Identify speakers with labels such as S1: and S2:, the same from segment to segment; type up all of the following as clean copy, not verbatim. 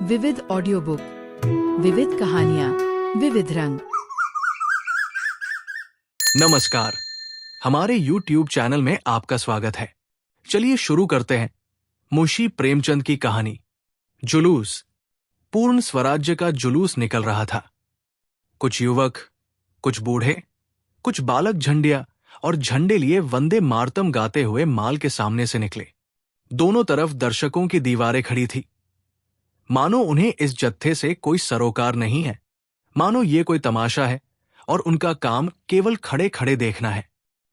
S1: विविध audio book, विविध कहानियां, विविध रंग।
S2: नमस्कार, हमारे YouTube चैनल में आपका स्वागत है। चलिए शुरू करते हैं। मुंशी प्रेमचंद की कहानी जुलूस। पूर्ण स्वराज्य का जुलूस निकल रहा था। कुछ युवक, कुछ बूढ़े, कुछ बालक झंडिया और झंडे लिए वंदे मातरम गाते हुए माल के सामने से निकले। दोनों तरफ दर्शकों की दीवारें खड़ी थी। मानो उन्हें इस जत्थे से कोई सरोकार नहीं है, मानो ये कोई तमाशा है और उनका काम केवल खड़े खड़े देखना है।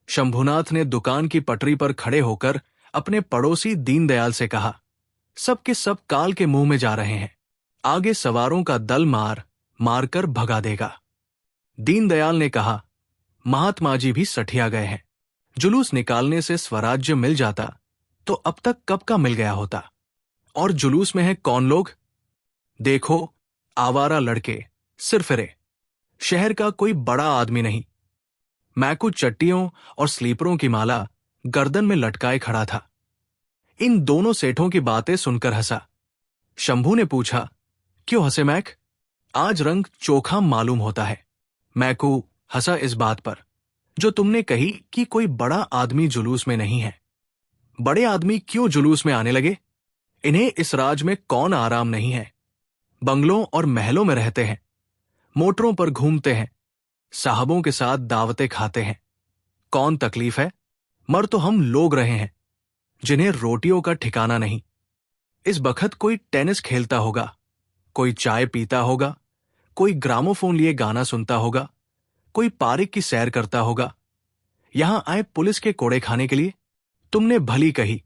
S2: शंभुनाथ ने दुकान की पटरी पर खड़े होकर अपने पड़ोसी दीनदयाल से कहा, सब के सब काल के मुंह में जा रहे हैं, आगे सवारों का दल मार कर भगा देगा। दीनदयाल ने कहा, महात्मा जी भी सठिया गए हैं। जुलूस निकालने से स्वराज्य मिल जाता तो अब तक कब का मिल गया होता। और जुलूस में है कौन लोग? देखो, आवारा लड़के, सिरफिरे, शहर का कोई बड़ा आदमी नहीं। मैकू चट्टियों और स्लीपरों की माला गर्दन में लटकाए खड़ा था। इन दोनों सेठों की बातें सुनकर हंसा। शंभू ने पूछा, क्यों हंसे मैक? आज रंग चोखा मालूम होता है। मैकू हंसा इस बात पर जो तुमने कही कि कोई बड़ा आदमी जुलूस में नहीं है। बड़े आदमी क्यों जुलूस में आने लगे? इन्हें इस राज में कौन आराम नहीं है। बंगलों और महलों में रहते हैं, मोटरों पर घूमते हैं, साहबों के साथ दावतें खाते हैं। कौन तकलीफ है? मर तो हम लोग रहे हैं जिन्हें रोटियों का ठिकाना नहीं। इस बखत कोई टेनिस खेलता होगा, कोई चाय पीता होगा, कोई ग्रामोफोन लिए गाना सुनता होगा, कोई पार्क की सैर करता होगा। यहां आए पुलिस के कोड़े खाने के लिए? तुमने भली कही।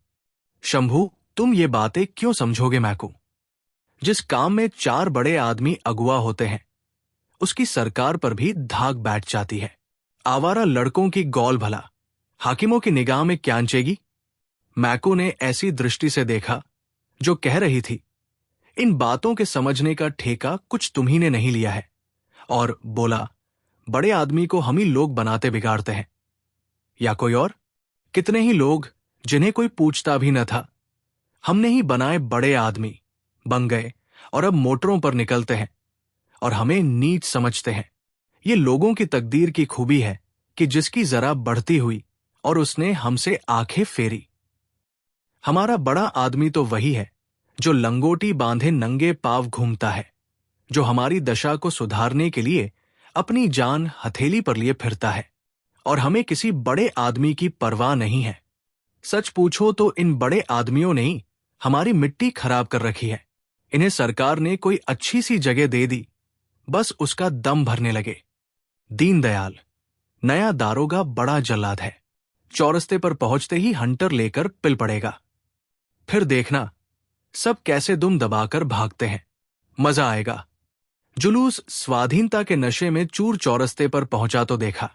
S2: शंभू, तुम ये बातें क्यों समझोगे मैकू? जिस काम में 4 बड़े आदमी अगुआ होते हैं, उसकी सरकार पर भी धाक बैठ जाती है। आवारा लड़कों की गौल भला हाकिमों की निगाह में क्यांचेगी? मैकू ने ऐसी दृष्टि से देखा जो कह रही थी, इन बातों के समझने का ठेका कुछ तुम्ही ने नहीं लिया है, और बोला, बड़े आदमी को हम ही लोग बनाते बिगाड़ते हैं। या कोई और? कितने ही लोग जिन्हें कोई पूछता भी न था, हमने ही बनाए बड़े आदमी, बन गए और अब मोटरों पर निकलते हैं और हमें नीच समझते हैं। ये लोगों की तकदीर की खूबी है कि जिसकी जरा बढ़ती हुई और उसने हमसे आंखें फेरी। हमारा बड़ा आदमी तो वही है जो लंगोटी बांधे नंगे पांव घूमता है, जो हमारी दशा को सुधारने के लिए अपनी जान हथेली पर लिए फिरता है, और हमें किसी बड़े आदमी की परवाह नहीं है। सच पूछो तो इन बड़े आदमियों ने ही हमारी मिट्टी खराब कर रखी है। इन्हें सरकार ने कोई अच्छी सी जगह दे दी, बस उसका दम भरने लगे। दीनदयाल, नया दारोगा बड़ा जल्लाद है, चौरस्ते पर पहुंचते ही हंटर लेकर पिल पड़ेगा। फिर देखना सब कैसे दुम दबाकर भागते हैं, मजा आएगा। जुलूस स्वाधीनता के नशे में चूर चौरस्ते पर पहुंचा तो देखा,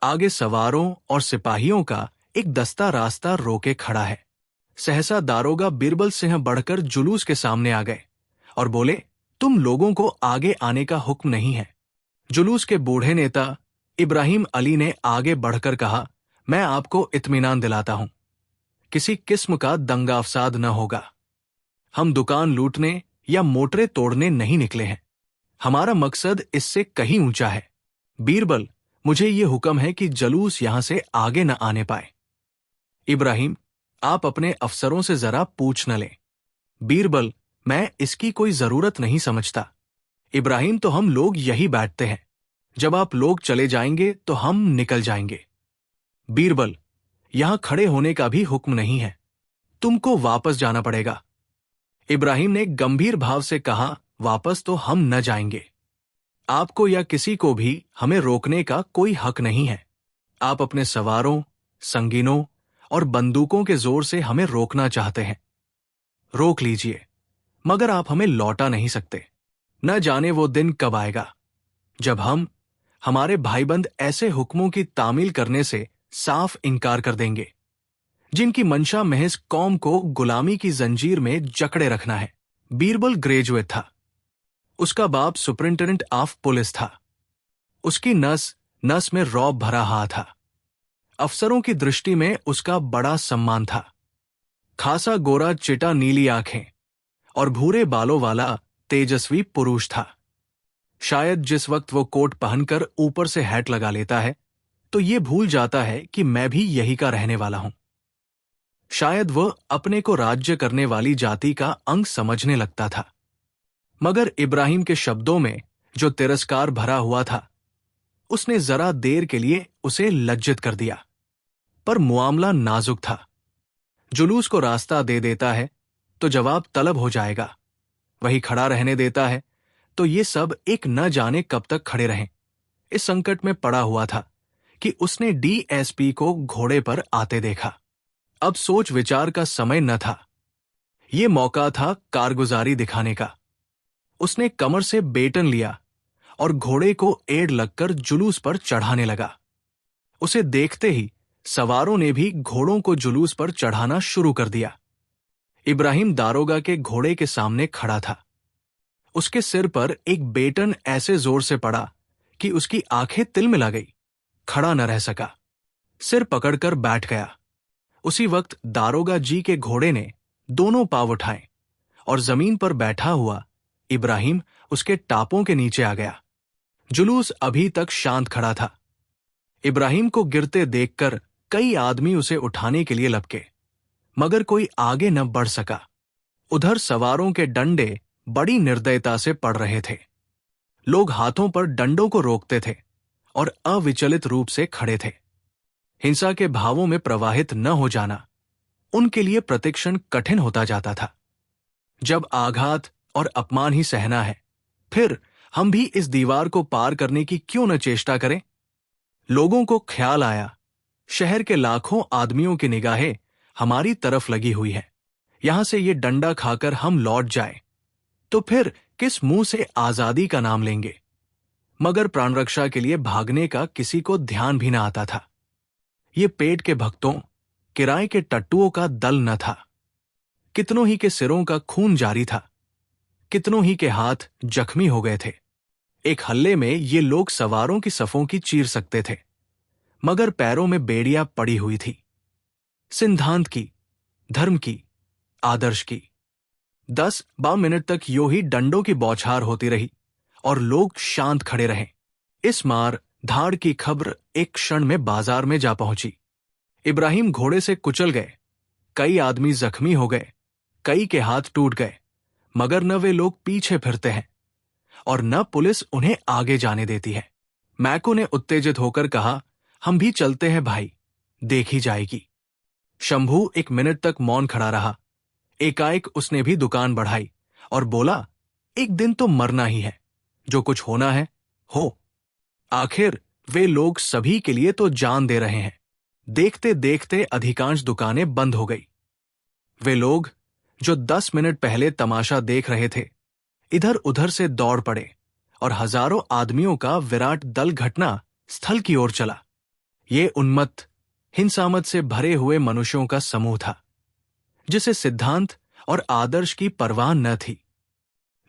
S2: आगे सवारों और सिपाहियों का एक दस्ता रास्ता रोके खड़ा है। सहसा दारोगा बीरबल सिंह बढ़कर जुलूस के सामने आ गए और बोले, तुम लोगों को आगे आने का हुक्म नहीं है। जुलूस के बूढ़े नेता इब्राहिम अली ने आगे बढ़कर कहा, मैं आपको इत्मीनान दिलाता हूं, किसी किस्म का दंगा फसाद न होगा। हम दुकान लूटने या मोटरें तोड़ने नहीं निकले हैं। हमारा मकसद इससे कहीं ऊंचा है। बीरबल, मुझे ये हुक्म है कि जुलूस यहां से आगे न आने पाए। इब्राहिम, आप अपने अफसरों से जरा पूछ न लें। बीरबल, मैं इसकी कोई जरूरत नहीं समझता। इब्राहिम, तो हम लोग यही बैठते हैं, जब आप लोग चले जाएंगे तो हम निकल जाएंगे। बीरबल, यहां खड़े होने का भी हुक्म नहीं है, तुमको वापस जाना पड़ेगा। इब्राहिम ने गंभीर भाव से कहा, वापस तो हम न जाएंगे। आपको या किसी को भी हमें रोकने का कोई हक नहीं है। आप अपने सवारों, संगीनों और बंदूकों के जोर से हमें रोकना चाहते हैं। रोक लीजिए, मगर आप हमें लौटा नहीं सकते। न जाने वो दिन कब आएगा जब हमारे भाईबंद ऐसे हुक्मों की तामील करने से साफ इनकार कर देंगे जिनकी मंशा महज कौम को गुलामी की जंजीर में जकड़े रखना है। बीरबल ग्रेजुएट था, उसका बाप सुपरिंटेंडेंट ऑफ पुलिस था। उसकी नस नस में रौब भरा हाथ था। अफसरों की दृष्टि में उसका बड़ा सम्मान था। खासा गोरा चिटा नीली आंखें और भूरे बालों वाला तेजस्वी पुरुष था। शायद जिस वक्त वो कोट पहनकर ऊपर से हैट लगा लेता है तो ये भूल जाता है कि मैं भी यही का रहने वाला हूं। शायद वह अपने को राज्य करने वाली जाति का अंग समझने लगता था। मगर इब्राहिम के शब्दों में जो तिरस्कार भरा हुआ था, उसने जरा देर के लिए उसे लज्जित कर दिया। पर मामला नाजुक था। जुलूस को रास्ता दे देता है तो जवाब तलब हो जाएगा, वही खड़ा रहने देता है तो ये सब एक न जाने कब तक खड़े रहें। इस संकट में पड़ा हुआ था कि उसने डीएसपी को घोड़े पर आते देखा। अब सोच विचार का समय न था, ये मौका था कारगुजारी दिखाने का। उसने कमर से बेटन लिया और घोड़े को एड़ लगकर जुलूस पर चढ़ाने लगा। उसे देखते ही सवारों ने भी घोड़ों को जुलूस पर चढ़ाना शुरू कर दिया। इब्राहिम दारोगा के घोड़े के सामने खड़ा था। उसके सिर पर एक बेटन ऐसे जोर से पड़ा कि उसकी आंखें तिलमिला गई। खड़ा न रह सका, सिर पकड़कर बैठ गया। उसी वक्त दारोगा जी के घोड़े ने दोनों पांव उठाए और जमीन पर बैठा हुआ इब्राहिम उसके टापों के नीचे आ गया। जुलूस अभी तक शांत खड़ा था। इब्राहिम को गिरते देखकर कई आदमी उसे उठाने के लिए लपके, मगर कोई आगे न बढ़ सका। उधर सवारों के डंडे बड़ी निर्दयता से पड़ रहे थे। लोग हाथों पर डंडों को रोकते थे और अविचलित रूप से खड़े थे। हिंसा के भावों में प्रवाहित न हो जाना उनके लिए प्रतिक्षण कठिन होता जाता था। जब आघात और अपमान ही सहना है, फिर हम भी इस दीवार को पार करने की क्यों न चेष्टा करें। लोगों को ख्याल आया, शहर के लाखों आदमियों की निगाहें हमारी तरफ लगी हुई है। यहां से ये डंडा खाकर हम लौट जाए तो फिर किस मुंह से आजादी का नाम लेंगे। मगर प्राण रक्षा के लिए भागने का किसी को ध्यान भी न आता था। ये पेट के भक्तों, किराए के टट्टुओं का दल न था। कितनों ही के सिरों का खून जारी था, कितनों ही के हाथ जख्मी हो गए थे। एक हल्ले में ये लोग सवारों की सफों की चीर सकते थे, मगर पैरों में बेड़ियां पड़ी हुई थी, सिद्धांत की, धर्म की, आदर्श की। 10-12 मिनट तक यूं ही डंडों की बौछार होती रही और लोग शांत खड़े रहे। इस मार धाड़ की खबर एक क्षण में बाजार में जा पहुंची। इब्राहिम घोड़े से कुचल गए, कई आदमी जख्मी हो गए, कई के हाथ टूट गए, मगर न वे लोग पीछे फिरते हैं और न पुलिस उन्हें आगे जाने देती है। मैको ने उत्तेजित होकर कहा, हम भी चलते हैं भाई, देखी जाएगी। शंभू 1 मिनट तक मौन खड़ा रहा। एकाएक उसने भी दुकान बढ़ाई और बोला, एक दिन तो मरना ही है, जो कुछ होना है हो। आखिर वे लोग सभी के लिए तो जान दे रहे हैं। देखते देखते अधिकांश दुकानें बंद हो गई। वे लोग जो 10 मिनट पहले तमाशा देख रहे थे, इधर उधर से दौड़ पड़े और हजारों आदमियों का विराट दल घटना स्थल की ओर चला। ये उन्मत्त, हिंसामत से भरे हुए मनुष्यों का समूह था, जिसे सिद्धांत और आदर्श की परवाह न थी,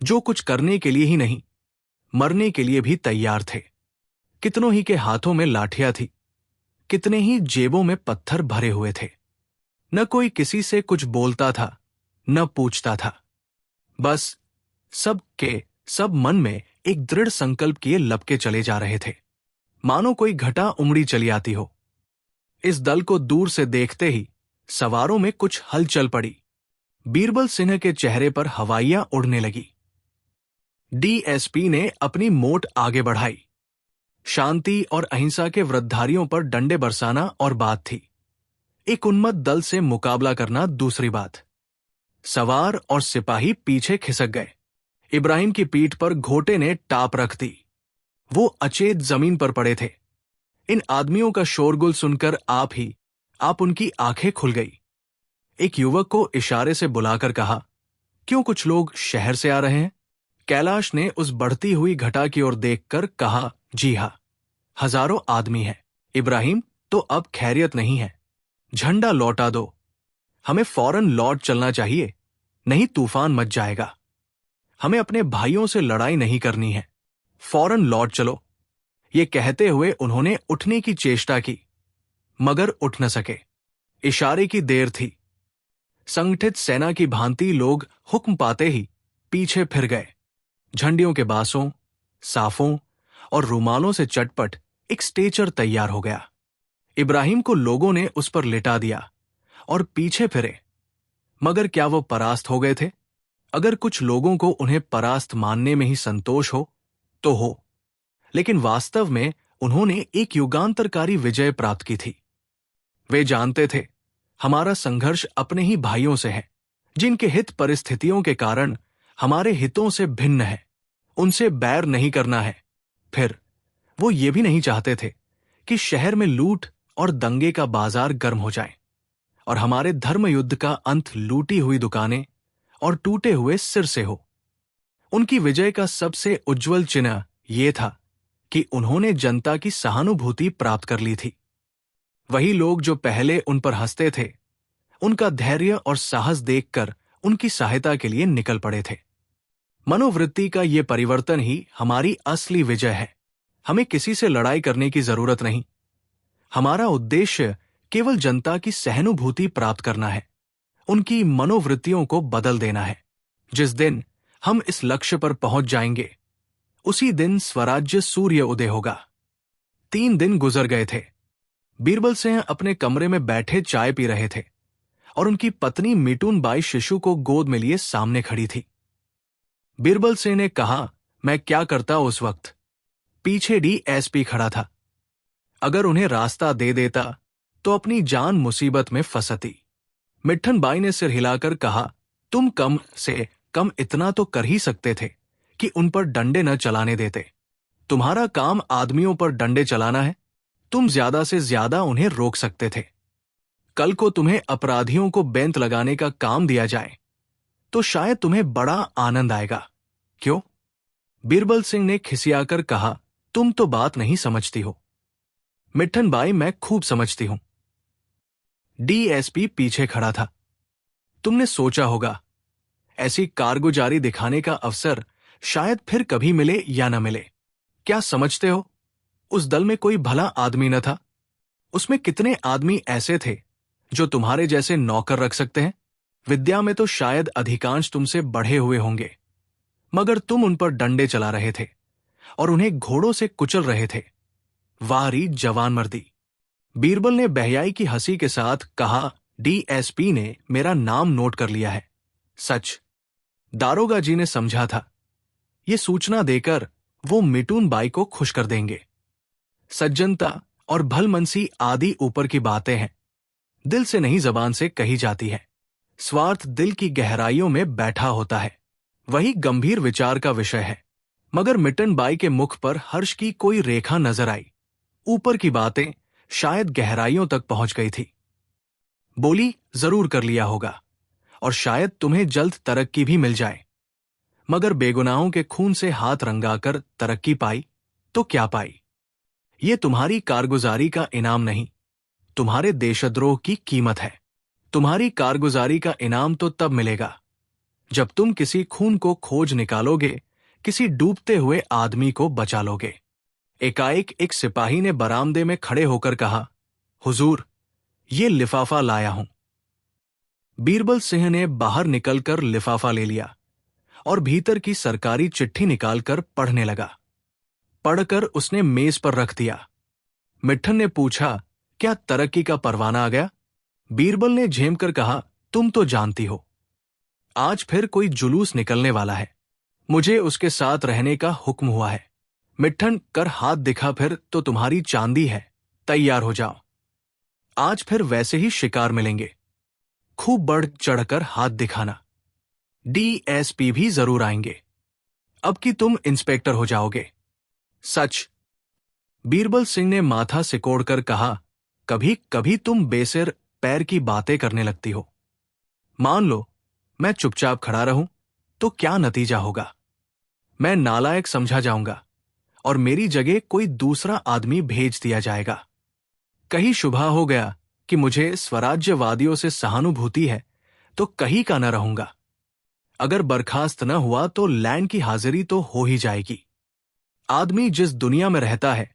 S2: जो कुछ करने के लिए ही नहीं, मरने के लिए भी तैयार थे। कितनों ही के हाथों में लाठियां थी, कितने ही जेबों में पत्थर भरे हुए थे। न कोई किसी से कुछ बोलता था, न पूछता था। बस सब के सब मन में एक दृढ़ संकल्प किए लपके चले जा रहे थे, मानो कोई घटा उमड़ी चली आती हो। इस दल को दूर से देखते ही सवारों में कुछ हलचल पड़ी। बीरबल सिंह के चेहरे पर हवाइयां उड़ने लगी। डीएसपी ने अपनी मोट आगे बढ़ाई। शांति और अहिंसा के व्रतधारियों पर डंडे बरसाना और बात थी, एक उन्मत्त दल से मुकाबला करना दूसरी बात। सवार और सिपाही पीछे खिसक गए। इब्राहिम की पीठ पर घोटे ने टाप रख दी। वो अचेत जमीन पर पड़े थे। इन आदमियों का शोरगुल सुनकर आप उनकी आंखें खुल गई। एक युवक को इशारे से बुलाकर कहा, क्यों कुछ लोग शहर से आ रहे हैं? कैलाश ने उस बढ़ती हुई घटा की ओर देखकर कहा, जी हां, हजारों आदमी हैं। इब्राहिम, तो अब खैरियत नहीं है, झंडा लौटा दो। हमें फौरन लौट चलना चाहिए, नहीं तूफान मच जाएगा। हमें अपने भाइयों से लड़ाई नहीं करनी है, फौरन लौट चलो। ये कहते हुए उन्होंने उठने की चेष्टा की, मगर उठ न सके। इशारे की देर थी। संगठित सेना की भांति लोग हुक्म पाते ही पीछे फिर गए। झंडियों के बांसों, साफों और रुमालों से चटपट एक स्ट्रेचर तैयार हो गया। इब्राहिम को लोगों ने उस पर लिटा दिया और पीछे फिरे। मगर क्या वो परास्त हो गए थे? अगर कुछ लोगों को उन्हें परास्त मानने में ही संतोष हो तो हो, लेकिन वास्तव में उन्होंने एक युगांतरकारी विजय प्राप्त की थी। वे जानते थे हमारा संघर्ष अपने ही भाइयों से है, जिनके हित परिस्थितियों के कारण हमारे हितों से भिन्न है। उनसे बैर नहीं करना है। फिर वो ये भी नहीं चाहते थे कि शहर में लूट और दंगे का बाजार गर्म हो जाए और हमारे धर्म युद्ध का अंत लूटी हुई दुकानें और टूटे हुए सिर से हो। उनकी विजय का सबसे उज्जवल चिन्ह यह था कि उन्होंने जनता की सहानुभूति प्राप्त कर ली थी। वही लोग जो पहले उन पर हंसते थे, उनका धैर्य और साहस देखकर उनकी सहायता के लिए निकल पड़े थे। मनोवृत्ति का ये परिवर्तन ही हमारी असली विजय है। हमें किसी से लड़ाई करने की जरूरत नहीं। हमारा उद्देश्य केवल जनता की सहानुभूति प्राप्त करना है, उनकी मनोवृत्तियों को बदल देना है। जिस दिन हम इस लक्ष्य पर पहुंच जाएंगे, उसी दिन स्वराज्य सूर्य उदय होगा। 3 दिन गुजर गए थे। बीरबल सिंह अपने कमरे में बैठे चाय पी रहे थे और उनकी पत्नी मिटून बाई शिशु को गोद में लिए सामने खड़ी थी। बीरबल सिंह ने कहा, मैं क्या करता उस वक्त? पीछे डीएसपी खड़ा था। अगर उन्हें रास्ता दे देता तो अपनी जान मुसीबत में फंसती। मिट्ठन बाई ने सिर हिलाकर कहा, तुम कम से कम इतना तो कर ही सकते थे कि उन पर डंडे न चलाने देते। तुम्हारा काम आदमियों पर डंडे चलाना है। तुम ज्यादा से ज्यादा उन्हें रोक सकते थे। कल को तुम्हें अपराधियों को बेंत लगाने का काम दिया जाए तो शायद तुम्हें बड़ा आनंद आएगा। क्यों? बीरबल सिंह ने खिसियाकर कहा, तुम तो बात नहीं समझती हो। मिट्ठन बाई, मैं खूब समझती हूं। डीएसपी पीछे खड़ा था। तुमने सोचा होगा, ऐसी कारगुजारी दिखाने का अवसर शायद फिर कभी मिले या न मिले। क्या समझते हो, उस दल में कोई भला आदमी न था? उसमें कितने आदमी ऐसे थे जो तुम्हारे जैसे नौकर रख सकते हैं? विद्या में तो शायद अधिकांश तुमसे बढ़े हुए होंगे, मगर तुम उन पर डंडे चला रहे थे और उन्हें घोड़ों से कुचल रहे थे। वारी जवान मर्दी। बीरबल ने बहयाई की हंसी के साथ कहा, डीएसपी ने मेरा नाम नोट कर लिया है। सच, दारोगा जी ने समझा था। ये सूचना देकर वो मिटून बाई को खुश कर देंगे। सज्जनता और भलमनसी आदि ऊपर की बातें हैं, दिल से नहीं जबान से कही जाती है। स्वार्थ दिल की गहराइयों में बैठा होता है, वही गंभीर विचार का विषय है। मगर मिट्टन बाई के मुख पर हर्ष की कोई रेखा नजर आई। ऊपर की बातें शायद गहराइयों तक पहुंच गई थी। बोली, जरूर कर लिया होगा और शायद तुम्हें जल्द तरक्की भी मिल जाए। मगर बेगुनाहों के खून से हाथ रंगाकर तरक्की पाई तो क्या पाई? ये तुम्हारी कारगुजारी का इनाम नहीं, तुम्हारे देशद्रोह की कीमत है। तुम्हारी कारगुजारी का इनाम तो तब मिलेगा जब तुम किसी खून को खोज निकालोगे, किसी डूबते हुए आदमी को बचा लोगे। एकाएक एक सिपाही ने बरामदे में खड़े होकर कहा, हुजूर, ये लिफाफा लाया हूं। बीरबल सिंह ने बाहर निकलकर लिफाफा ले लिया और भीतर की सरकारी चिट्ठी निकालकर पढ़ने लगा। पढ़कर उसने मेज पर रख दिया। मिट्ठन ने पूछा, क्या तरक्की का परवाना आ गया? बीरबल ने झेमकर कहा, तुम तो जानती हो, आज फिर कोई जुलूस निकलने वाला है। मुझे उसके साथ रहने का हुक्म हुआ है। मिट्ठन कर हाथ दिखा, फिर तो तुम्हारी चांदी है, तैयार हो जाओ। आज फिर वैसे ही शिकार मिलेंगे। खूब बढ़ चढ़कर हाथ दिखाना। डीएसपी भी जरूर आएंगे। अब कि तुम इंस्पेक्टर हो जाओगे। सच। बीरबल सिंह ने माथा सिकोड़कर कहा, कभी कभी तुम बेसिर पैर की बातें करने लगती हो। मान लो मैं चुपचाप खड़ा रहूं तो क्या नतीजा होगा? मैं नालायक समझा जाऊंगा और मेरी जगह कोई दूसरा आदमी भेज दिया जाएगा। कहीं शुभा हो गया कि मुझे स्वराज्यवादियों से सहानुभूति है तो कहीं का न रहूंगा। अगर बर्खास्त न हुआ तो लैंड की हाजिरी तो हो ही जाएगी। आदमी जिस दुनिया में रहता है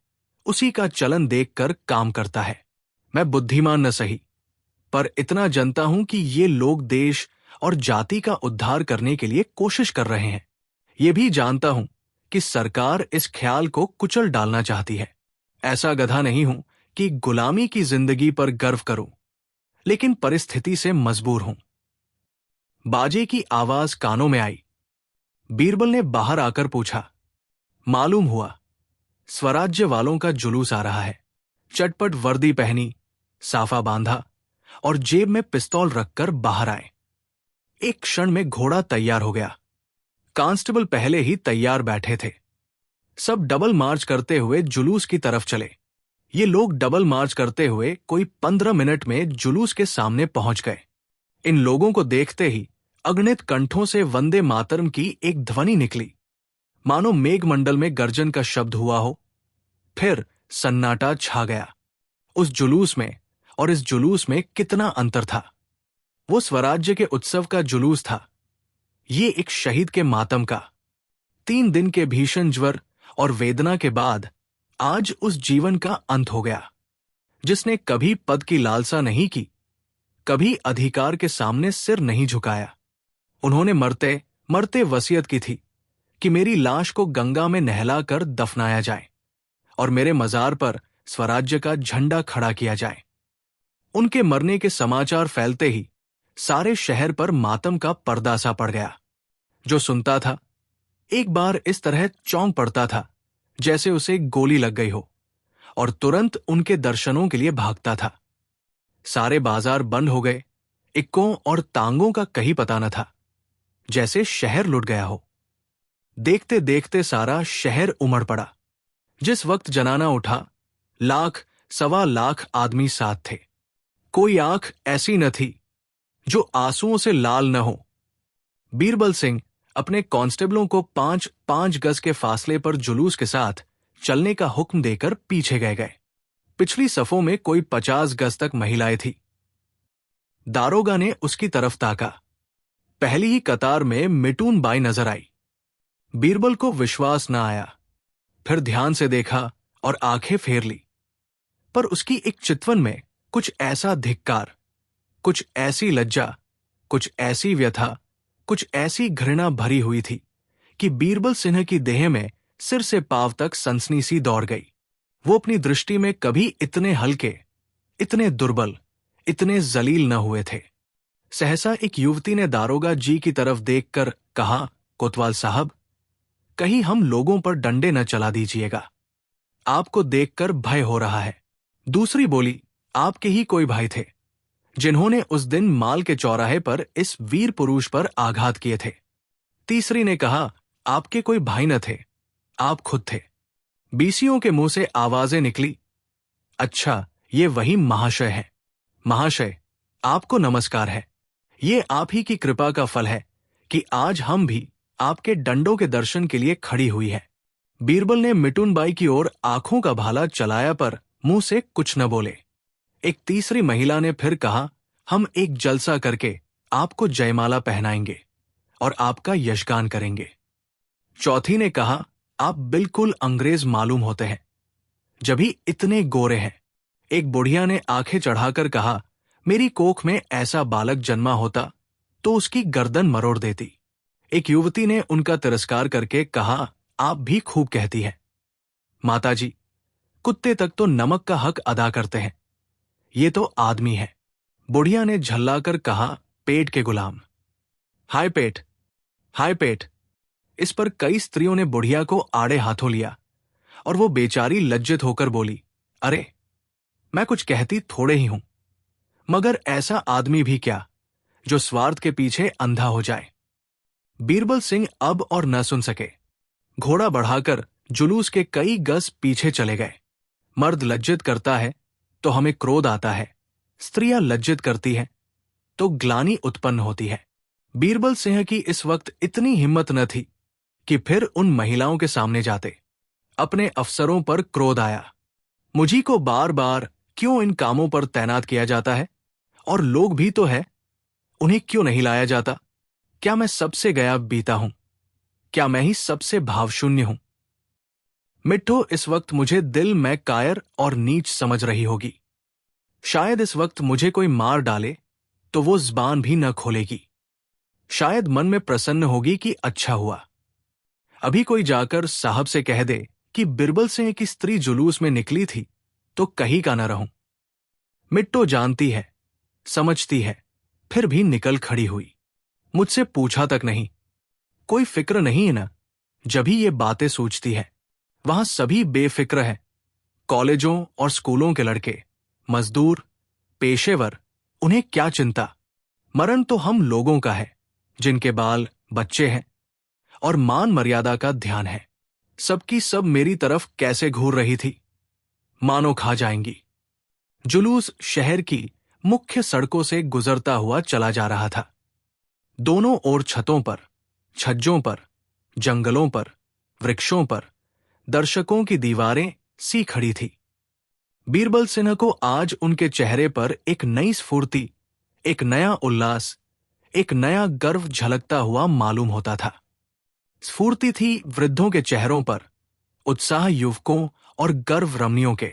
S2: उसी का चलन देखकर काम करता है। मैं बुद्धिमान न सही, पर इतना जानता हूं कि ये लोग देश और जाति का उद्धार करने के लिए कोशिश कर रहे हैं। ये भी जानता हूं कि सरकार इस ख्याल को कुचल डालना चाहती है। ऐसा गधा नहीं हूं कि गुलामी की जिंदगी पर गर्व करूं, लेकिन परिस्थिति से मजबूर हूं। बाजे की आवाज कानों में आई। बीरबल ने बाहर आकर पूछा। मालूम हुआ स्वराज्य वालों का जुलूस आ रहा है। चटपट वर्दी पहनी, साफा बांधा और जेब में पिस्तौल रखकर बाहर आए। एक क्षण में घोड़ा तैयार हो गया। कांस्टेबल पहले ही तैयार बैठे थे। सब डबल मार्च करते हुए जुलूस की तरफ चले। ये लोग डबल मार्च करते हुए कोई 15 मिनट में जुलूस के सामने पहुंच गए। इन लोगों को देखते ही अगणित कंठों से वंदे मातरम की एक ध्वनि निकली, मानो मेघमंडल में गर्जन का शब्द हुआ हो। फिर सन्नाटा छा गया। उस जुलूस में और इस जुलूस में कितना अंतर था। वो स्वराज्य के उत्सव का जुलूस था, ये एक शहीद के मातम का। 3 दिन के भीषण ज्वर और वेदना के बाद आज उस जीवन का अंत हो गया, जिसने कभी पद की लालसा नहीं की, कभी अधिकार के सामने सिर नहीं झुकाया। उन्होंने मरते मरते वसीयत की थी कि मेरी लाश को गंगा में नहलाकर दफनाया जाए और मेरे मजार पर स्वराज्य का झंडा खड़ा किया जाए। उनके मरने के समाचार फैलते ही सारे शहर पर मातम का पर्दा सा पड़ गया। जो सुनता था एक बार इस तरह चौंक पड़ता था जैसे उसे गोली लग गई हो, और तुरंत उनके दर्शनों के लिए भागता था। सारे बाजार बंद हो गए। इक्कों और तांगों का कहीं पता न था, जैसे शहर लुट गया हो। देखते देखते सारा शहर उमड़ पड़ा। जिस वक्त जनाना उठा, 1,00,000 सवा लाख आदमी साथ थे। कोई आंख ऐसी न थी जो आंसुओं से लाल न हो। बीरबल सिंह अपने कांस्टेबलों को 5-5 गज के फासले पर जुलूस के साथ चलने का हुक्म देकर पीछे गए। पिछली सफों में कोई 50 गज तक महिलाएं थी। दारोगा ने उसकी तरफ ताका। पहली ही कतार में मिटून बाई नजर आई। बीरबल को विश्वास न आया। फिर ध्यान से देखा और आंखें फेर ली, पर उसकी एक चितवन में कुछ ऐसा धिक्कार, कुछ ऐसी लज्जा, कुछ ऐसी व्यथा, कुछ ऐसी घृणा भरी हुई थी कि बीरबल सिंह की देह में सिर से पांव तक सनसनी सी दौड़ गई। वो अपनी दृष्टि में कभी इतने हल्के, इतने दुर्बल, इतने जलील न हुए थे। सहसा एक युवती ने दारोगा जी की तरफ देखकर कहा, कोतवाल साहब, कहीं हम लोगों पर डंडे न चला दीजिएगा। आपको देखकर भय हो रहा है। दूसरी बोली, आपके ही कोई भाई थे जिन्होंने उस दिन माल के चौराहे पर इस वीर पुरुष पर आघात किए थे। तीसरी ने कहा, आपके कोई भाई न थे, आप खुद थे। बीसियों के मुंह से आवाजें निकली, अच्छा, ये वही महाशय है। महाशय, आपको नमस्कार है। ये आप ही की कृपा का फल है कि आज हम भी आपके डंडों के दर्शन के लिए खड़ी हुई है। बीरबल ने मिटुनबाई की ओर आंखों का भाला चलाया पर मुंह से कुछ न बोले। एक तीसरी महिला ने फिर कहा, हम एक जलसा करके आपको जयमाला पहनाएंगे और आपका यशगान करेंगे। चौथी ने कहा, आप बिल्कुल अंग्रेज मालूम होते हैं, जभी इतने गोरे हैं। एक बुढ़िया ने आंखें चढ़ाकर कहा, मेरी कोख में ऐसा बालक जन्मा होता तो उसकी गर्दन मरोड़ देती। एक युवती ने उनका तिरस्कार करके कहा, आप भी खूब कहती हैं। माताजी, कुत्ते तक तो नमक का हक अदा करते हैं, ये तो आदमी है। बुढ़िया ने झल्लाकर कहा, पेट के गुलाम। हाय पेट, हाय पेट। इस पर कई स्त्रियों ने बुढ़िया को आड़े हाथों लिया और वो बेचारी लज्जित होकर बोली, अरे, मैं कुछ कहती थोड़े ही हूं, मगर ऐसा आदमी भी क्या जो स्वार्थ के पीछे अंधा हो जाए। बीरबल सिंह अब और न सुन सके। घोड़ा बढ़ाकर जुलूस के कई गज पीछे चले गए। मर्द लज्जित करता है तो हमें क्रोध आता है, स्त्रियां लज्जित करती हैं तो ग्लानि उत्पन्न होती है। बीरबल सिंह की इस वक्त इतनी हिम्मत न थी कि फिर उन महिलाओं के सामने जाते। अपने अफसरों पर क्रोध आया। मुझी को बार बार क्यों इन कामों पर तैनात किया जाता है, और लोग भी तो है, उन्हें क्यों नहीं लाया जाता? क्या मैं सबसे गया बीता हूं? क्या मैं ही सबसे भावशून्य हूं? मिट्ठो इस वक्त मुझे दिल में कायर और नीच समझ रही होगी। शायद इस वक्त मुझे कोई मार डाले तो वो ज़बान भी न खोलेगी। शायद मन में प्रसन्न होगी कि अच्छा हुआ। अभी कोई जाकर साहब से कह दे कि बिरबल सिंह की स्त्री जुलूस में निकली थी तो कहीं का न रहूं। मिट्टो जानती है, समझती है, फिर भी निकल खड़ी हुई। मुझसे पूछा तक नहीं। कोई फिक्र नहीं है ना। जब ही ये बातें सोचती है, वहां सभी बेफिक्र हैं। कॉलेजों और स्कूलों के लड़के, मजदूर, पेशेवर, उन्हें क्या चिंता। मरण तो हम लोगों का है, जिनके बाल बच्चे हैं और मान मर्यादा का ध्यान है। सबकी सब मेरी तरफ कैसे घूर रही थी, मानो खा जाएंगी। जुलूस शहर की मुख्य सड़कों से गुजरता हुआ चला जा रहा था। दोनों ओर छतों पर, छज्जों पर, जंगलों पर, वृक्षों पर दर्शकों की दीवारें सी खड़ी थी। बीरबल सिन्हा को आज उनके चेहरे पर एक नई स्फूर्ति, एक नया उल्लास, एक नया गर्व झलकता हुआ मालूम होता था। स्फूर्ति थी वृद्धों के चेहरों पर, उत्साह युवकों और गर्व रमणियों के।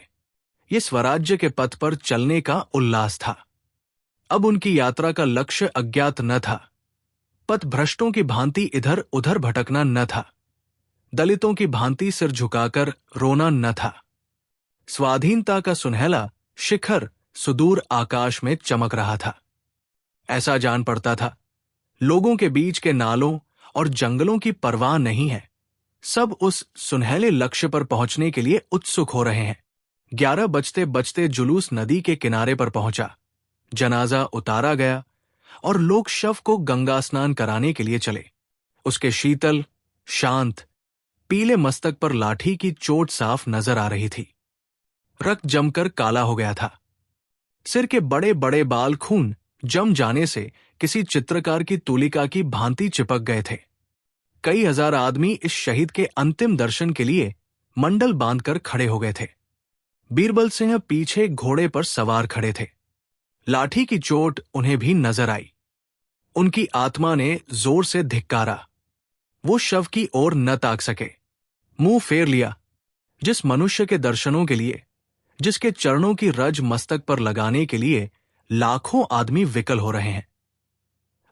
S2: ये स्वराज्य के पथ पर चलने का उल्लास था। अब उनकी यात्रा का लक्ष्य अज्ञात न था। पथ भ्रष्टों की भांति इधर उधर भटकना न था। दलितों की भांति सिर झुकाकर रोना न था। स्वाधीनता का सुनहला शिखर सुदूर आकाश में चमक रहा था। ऐसा जान पड़ता था, लोगों के बीच के नालों और जंगलों की परवाह नहीं है। सब उस सुनहले लक्ष्य पर पहुंचने के लिए उत्सुक हो रहे हैं। 11 बजते बजते जुलूस नदी के किनारे पर पहुंचा। जनाजा उतारा गया और लोग शव को गंगा स्नान कराने के लिए चले। उसके शीतल, शांत, पीले मस्तक पर लाठी की चोट साफ नजर आ रही थी। रक्त जमकर काला हो गया था। सिर के बड़े बड़े बाल खून जम जाने से किसी चित्रकार की तुलिका की भांति चिपक गए थे। कई हजार आदमी इस शहीद के अंतिम दर्शन के लिए मंडल बांधकर खड़े हो गए थे। बीरबल सिंह पीछे घोड़े पर सवार खड़े थे। लाठी की चोट उन्हें भी नजर आई। उनकी आत्मा ने जोर से धिक्कारा। वो शव की ओर न ताक सके। मुंह फेर लिया। जिस मनुष्य के दर्शनों के लिए, जिसके चरणों की रज मस्तक पर लगाने के लिए लाखों आदमी विकल हो रहे हैं,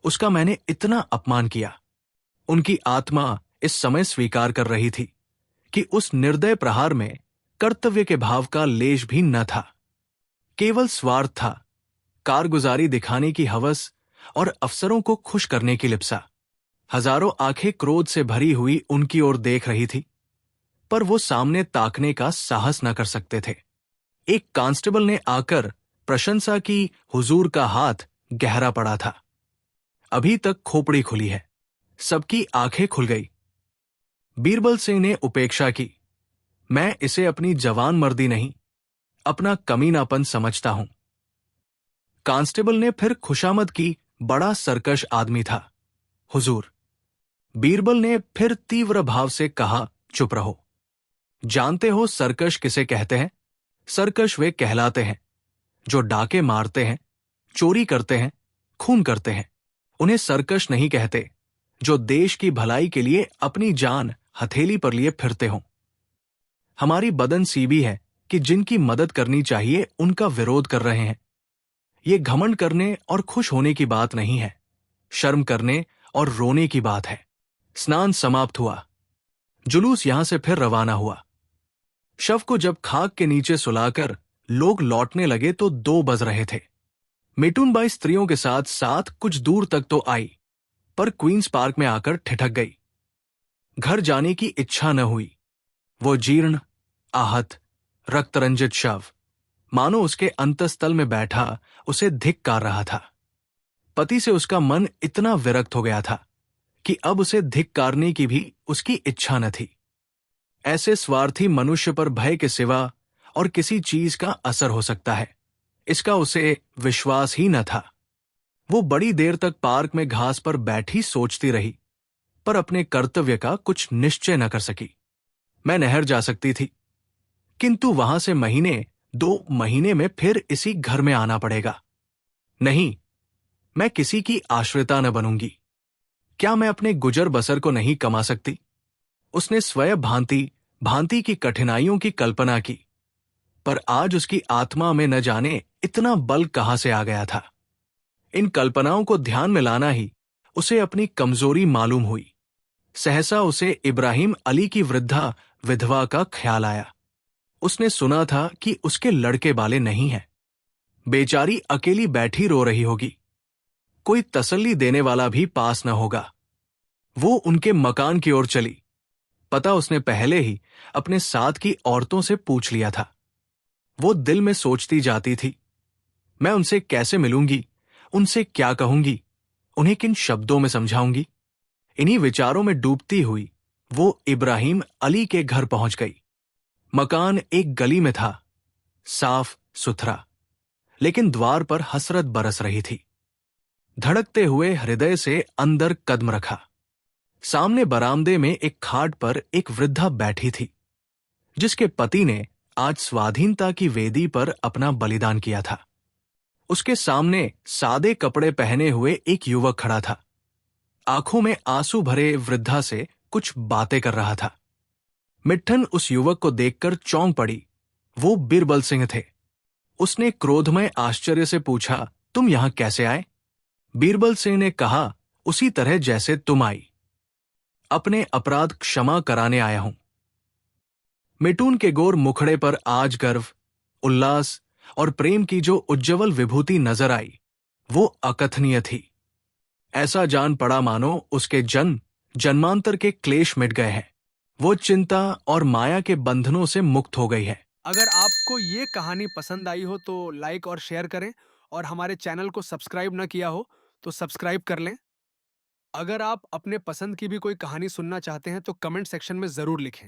S2: उसका मैंने इतना अपमान किया। उनकी आत्मा इस समय स्वीकार कर रही थी कि उस निर्दय प्रहार में कर्तव्य के भाव का लेश भी न था। केवल स्वार्थ था, कारगुजारी दिखाने की हवस और अफसरों को खुश करने की लिप्सा। हजारों आंखें क्रोध से भरी हुई उनकी ओर देख रही थी, पर वो सामने ताकने का साहस न कर सकते थे। एक कांस्टेबल ने आकर प्रशंसा की। हुजूर का हाथ गहरा पड़ा था। अभी तक खोपड़ी खुली है। सबकी आंखें खुल गई। बीरबल सिंह ने उपेक्षा की। मैं इसे अपनी जवान मर्दी नहीं, अपना कमीनापन समझता हूं। कांस्टेबल ने फिर खुशामद की। बड़ा सरकश आदमी था। हुजूर, बीरबल ने फिर तीव्र भाव से कहा, चुप रहो। जानते हो सरकश किसे कहते हैं? सरकश वे कहलाते हैं जो डाके मारते हैं, चोरी करते हैं, खून करते हैं। उन्हें सरकश नहीं कहते जो देश की भलाई के लिए अपनी जान हथेली पर लिए फिरते हों। हमारी बदनसीबी है कि जिनकी मदद करनी चाहिए उनका विरोध कर रहे हैं। ये घमंड करने और खुश होने की बात नहीं है, शर्म करने और रोने की बात है। स्नान समाप्त हुआ। जुलूस यहां से फिर रवाना हुआ। शव को जब खाक के नीचे सुलाकर लोग लौटने लगे तो 2 बज रहे थे। मिटुनबाई स्त्रियों के साथ साथ कुछ दूर तक तो आई, पर क्वींस पार्क में आकर ठिठक गई। घर जाने की इच्छा न हुई। वो जीर्ण, आहत, रक्तरंजित शव मानो उसके अंतस्तल में बैठा उसे धिक्कार रहा था। पति से उसका मन इतना विरक्त हो गया था कि अब उसे धिक्कारने की भी उसकी इच्छा न थी। ऐसे स्वार्थी मनुष्य पर भय के सिवा और किसी चीज का असर हो सकता है, इसका उसे विश्वास ही न था। वो बड़ी देर तक पार्क में घास पर बैठी सोचती रही, पर अपने कर्तव्य का कुछ निश्चय न कर सकी। मैं नहर जा सकती थी, किंतु वहां से महीने 2 महीने में फिर इसी घर में आना पड़ेगा। नहीं, मैं किसी की आश्रिता न बनूंगी। क्या मैं अपने गुजर बसर को नहीं कमा सकती? उसने स्वयं भांति भांति की कठिनाइयों की कल्पना की। पर आज उसकी आत्मा में न जाने इतना बल कहां से आ गया था। इन कल्पनाओं को ध्यान में लाना ही उसे अपनी कमजोरी मालूम हुई। सहसा उसे इब्राहिम अली की वृद्धा विधवा का ख्याल आया। उसने सुना था कि उसके लड़के बाले नहीं हैं। बेचारी अकेली बैठी रो रही होगी, कोई तसल्ली देने वाला भी पास न होगा। वो उनके मकान की ओर चली। पता उसने पहले ही अपने साथ की औरतों से पूछ लिया था। वो दिल में सोचती जाती थी, मैं उनसे कैसे मिलूंगी, उनसे क्या कहूंगी, उन्हें किन शब्दों में समझाऊंगी। इन्हीं विचारों में डूबती हुई वो इब्राहिम अली के घर पहुंच गई। मकान एक गली में था, साफ सुथरा, लेकिन द्वार पर हसरत बरस रही थी। धड़कते हुए हृदय से अंदर कदम रखा। सामने बरामदे में एक खाट पर एक वृद्धा बैठी थी, जिसके पति ने आज स्वाधीनता की वेदी पर अपना बलिदान किया था। उसके सामने सादे कपड़े पहने हुए एक युवक खड़ा था। आंखों में आंसू भरे वृद्धा से कुछ बातें कर रहा था। मिट्ठन उस युवक को देखकर चौंक पड़ी। वो बीरबल सिंह थे। उसने क्रोधमय आश्चर्य से पूछा, तुम यहां कैसे आए? बीरबल सिंह ने कहा, उसी तरह जैसे तुम आई। अपने अपराध क्षमा कराने आया हूं। मिटून के गोर मुखड़े पर आज गर्व, उल्लास और प्रेम की जो उज्जवल विभूति नजर आई, वो अकथनीय थी। ऐसा जान पड़ा मानो उसके जन्म जन्मांतर के क्लेश मिट गए हैं। वो चिंता और माया के बंधनों से मुक्त हो गई है।
S3: अगर आपको ये कहानी पसंद आई हो तो लाइक और शेयर करें, और हमारे चैनल को सब्सक्राइब ना किया हो तो सब्सक्राइब कर लें। अगर आप अपने पसंद की भी कोई कहानी सुनना चाहते हैं तो कमेंट सेक्शन में ज़रूर लिखें।